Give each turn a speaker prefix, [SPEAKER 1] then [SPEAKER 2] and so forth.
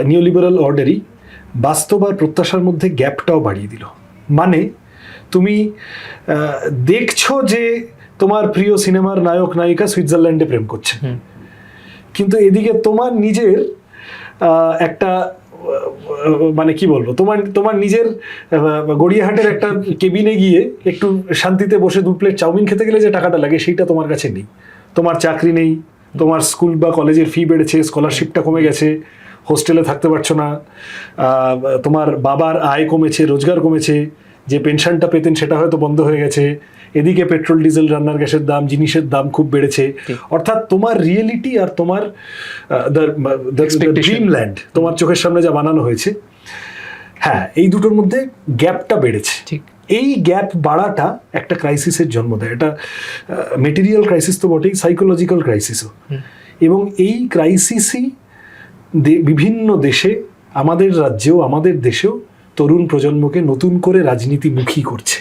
[SPEAKER 1] Neoliberal অর্ডারই বাস্তব আর প্রত্যাশার মধ্যে গ্যাপটাও বাড়িয়ে দিল। মানে তুমি দেখছো যে তোমার প্রিয় সিনেমার নায়ক নায়িকা সুইজারল্যান্ডে প্রেম করছে, কিন্তু এদিকে তোমার নিজের একটা মানে কি বলবো, তোমার নিজের গড়িয়াহাটের একটা কেবিনে গিয়ে একটু শান্তিতে বসে 2 প্লেট চাউমিন খেতে গেলে যে টাকাটা লাগে সেইটা তোমার কাছে নেই। তোমার চাকরি নেই, তোমার স্কুল বা কলেজের ফি বেড়েছে, স্কলারশিপটা কমে গেছে, হোস্টেলে থাকতে পারছো না, তোমার বাবার আয় কমেছে, রোজগার কমেছে, যে পেনশনটা পেতেন সেটা হয়তো বন্ধ হয়ে গেছে, এদিকে পেট্রোল ডিজেল রান্নার গ্যাসের দাম, জিনিসের দাম খুব বেড়েছে। অর্থাৎ তোমার রিয়েলিটি আর তোমার ড্রিমল্যান্ড তোমার চোখের সামনে যা বানানো হয়েছে, হ্যাঁ, এই দুটোর মধ্যে গ্যাপটা বেড়েছে। এই গ্যাপ বাড়াটা একটা ক্রাইসিসের জন্ম দেয়। এটা মেটেরিয়াল ক্রাইসিস তো বটেই, সাইকোলজিক্যাল ক্রাইসিসও। এবং এই ক্রাইসিসই বিভিন্ন দেশে, আমাদের রাজ্যেও আমাদের দেশেও তরুণ প্রজন্মকে নতুন করে রাজনীতিমুখী করছে।